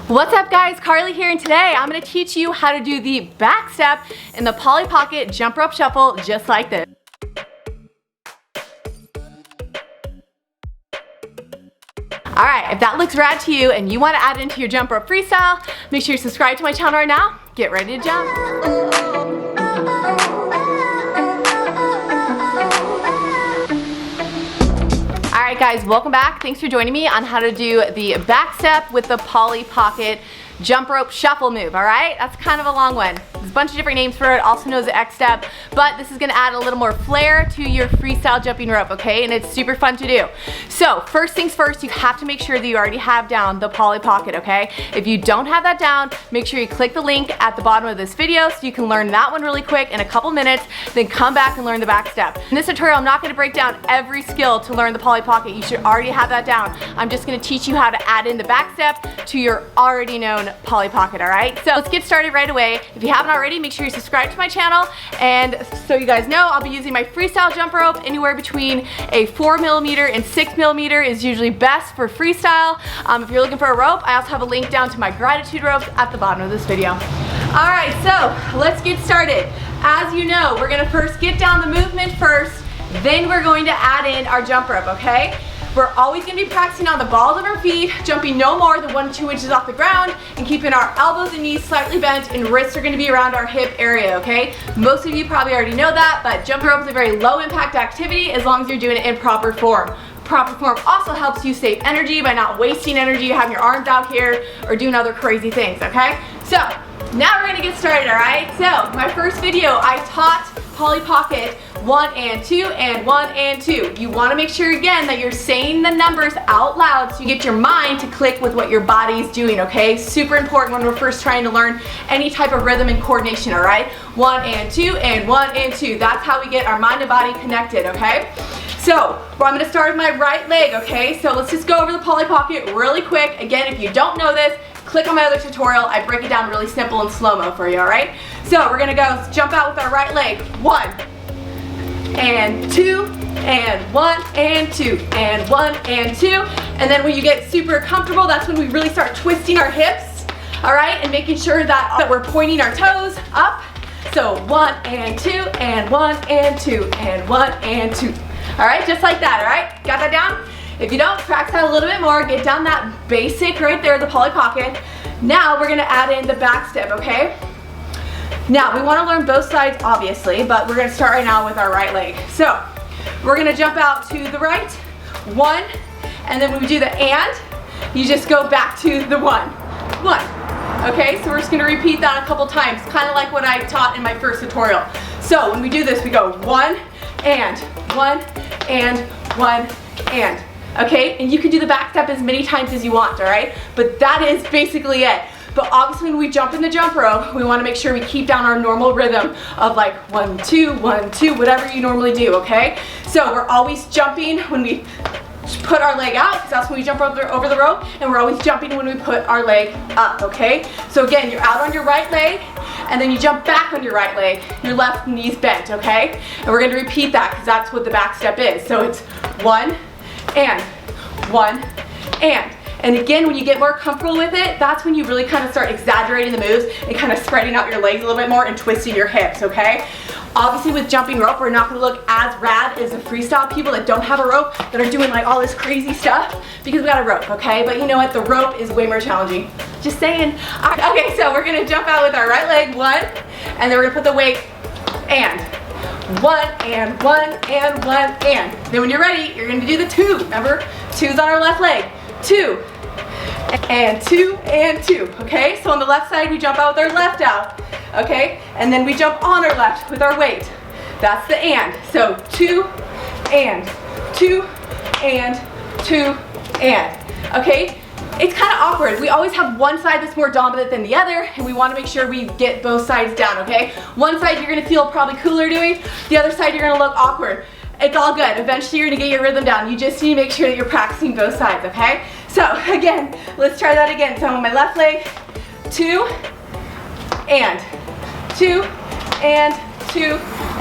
What's up guys, Carly here, and today I'm going to teach you how to do the back step in the Polly Pocket jump rope shuffle just like this. Alright, if that looks rad to you and you want to add it into your jump rope freestyle, make sure you subscribe to my channel right now. Get ready to jump. Alright guys, welcome back. Thanks for joining me on how to do the back step with the Polly Pocket jump rope shuffle move, alright? That's kind of a long one. There's a bunch of different names for it, also known as the X step, but this is gonna add a little more flair to your freestyle jumping rope, okay? And it's super fun to do. So, first things first, you have to make sure that you already have down the Polly Pocket, okay? If you don't have that down, make sure you click the link at the bottom of this video so you can learn that one really quick in a couple minutes, then come back and learn the back step. In this tutorial, I'm not gonna break down every skill to learn the Polly Pocket. You should already have that down. I'm just gonna teach you how to add in the back step to your already known Polly Pocket, alright? So let's get started right away. If you haven't already, make sure you subscribe to my channel, and so you guys know, I'll be using my freestyle jump rope. Anywhere between a 4mm and 6mm is usually best for freestyle. If you're looking for a rope, I also have a link down to my gratitude ropes at the bottom of this video. Alright, so let's get started. As you know, we're gonna first get down the movement first, then we're going to add in our jump rope, okay? We're always going to be practicing on the balls of our feet, jumping no more than 1 to 2 inches off the ground, and keeping our elbows and knees slightly bent, and wrists are going to be around our hip area, okay? Most of you probably already know that, but jumping rope is a very low impact activity as long as you're doing it in proper form. Proper form also helps you save energy by not wasting energy, having your arms out here, or doing other crazy things, okay? So, now we're going to get started, alright? So, my first video, I taught Polly Pocket 1 and 2 and 1 and 2. You want to make sure again that you're saying the numbers out loud so you get your mind to click with what your body's doing, okay? Super important when we're first trying to learn any type of rhythm and coordination, alright? 1 and 2 and 1 and 2. That's how we get our mind and body connected, okay? So, I'm going to start with my right leg, okay? So let's just go over the Polly Pocket really quick. Again, if you don't know this, click on my other tutorial. I break it down really simple and slow-mo for you, alright? So we're going to go jump out with our right leg. 1 and 2 and 1 and 2 and 1 and 2. And then when you get super comfortable, that's when we really start twisting our hips, alright? And making sure that we're pointing our toes up. So 1 and 2 and 1 and 2 and 1 and 2. Alright, just like that, alright? Got that down? If you don't, practice that a little bit more. Get down that basic right there, the Polly Pocket. Now we're going to add in the back step, okay? Now, we want to learn both sides, obviously, but we're going to start right now with our right leg. So, we're going to jump out to the right, 1, and then when we do the and, you just go back to the 1. Okay, so we're just going to repeat that a couple times, kind of like what I taught in my first tutorial. So, when we do this, we go 1 and 1 and 1 and. Okay, and you can do the back step as many times as you want, alright? But that is basically it. But obviously when we jump in the jump rope, we want to make sure we keep down our normal rhythm of like 1, 2, 1, 2, whatever you normally do, okay? So we're always jumping when we put our leg out, because that's when we jump over the rope, and we're always jumping when we put our leg up, okay? So again, you're out on your right leg, and then you jump back on your right leg, your left knee's bent, okay? And we're going to repeat that because that's what the back step is. So it's 1 and 1 and. And again, when you get more comfortable with it, that's when you really kind of start exaggerating the moves and kind of spreading out your legs a little bit more and twisting your hips, okay? Obviously with jumping rope, we're not going to look as rad as the freestyle people that don't have a rope, that are doing like all this crazy stuff, because we got a rope, okay? But you know what? The rope is way more challenging. Just saying. Okay, so we're going to jump out with our right leg, 1, and then we're going to put the weight, and 1 and 1 and 1 and. Then when you're ready, you're going to do the 2. Remember? 2's on our left leg. 2 and 2 and 2. Okay, so on the left side we jump out with our left out, okay, and then we jump on our left with our weight. That's the and. So 2 and 2 and 2 and. Okay, it's kind of awkward. We always have one side that's more dominant than the other, and we want to make sure we get both sides down, okay? One side you're going to feel probably cooler doing, the other side you're going to look awkward. It's all good. Eventually you're going to get your rhythm down. You just need to make sure that you're practicing both sides, okay? So again, let's try that again. So on my left leg, 2 and 2 and 2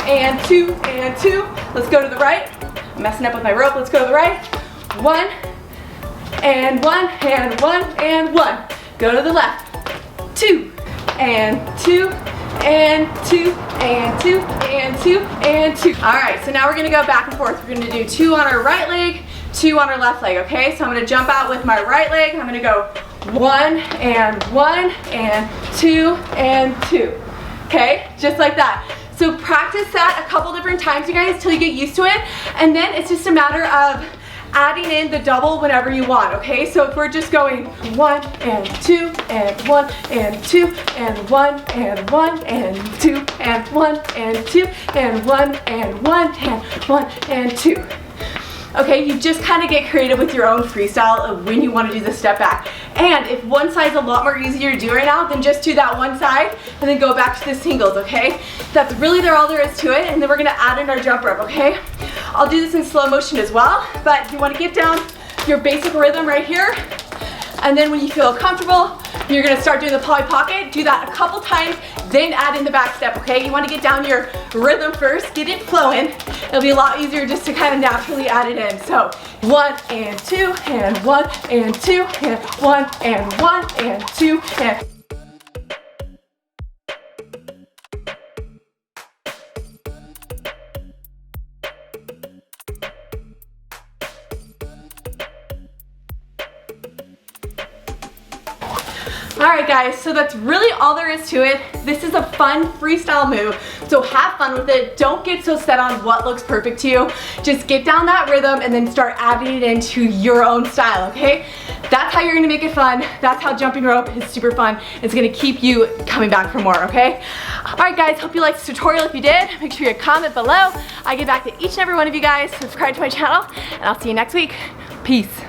and 2 and 2. Let's go to the right. I'm messing up with my rope. Let's go to the right. 1 and 1 and 1 and 1. go to the left, 2, and 2, and 2, and 2, and 2, and 2. All right, so now we're gonna go back and forth. We're gonna do 2 on our right leg, 2 on our left leg, okay? So I'm gonna jump out with my right leg. I'm gonna go 1, and 1, and 2, and 2. Okay, just like that. So practice that a couple different times, you guys, till you get used to it. And then it's just a matter of adding in the double whenever you want, okay? So if we're just going 1, and 2, and 1, and 2, and 1, and 1, and 2, and 1, and 2, and 1, and 1, and 1, and 2. Okay, you just kind of get creative with your own freestyle of when you want to do the step back. And if one side's a lot more easier to do right now, then just do that one side and then go back to the singles, okay? That's really all there is to it, and then we're gonna add in our jump rope, okay? I'll do this in slow motion as well, but you want to get down your basic rhythm right here, and then when you feel comfortable, you're gonna start doing the poly pocket. Do that a couple times, then add in the back step, okay? You wanna get down your rhythm first, get it flowing. It'll be a lot easier just to kind of naturally add it in. So 1, and 2, and 1, and 2, and 1, and 1, and 2, and Alright guys, so that's really all there is to it. This is a fun freestyle move, so have fun with it. Don't get so set on what looks perfect to you. Just get down that rhythm and then start adding it into your own style, okay? That's how you're gonna make it fun. That's how jumping rope is super fun. It's gonna keep you coming back for more, okay? Alright guys, hope you liked this tutorial. If you did, make sure you comment below. I get back to each and every one of you guys. Subscribe to my channel, and I'll see you next week. Peace.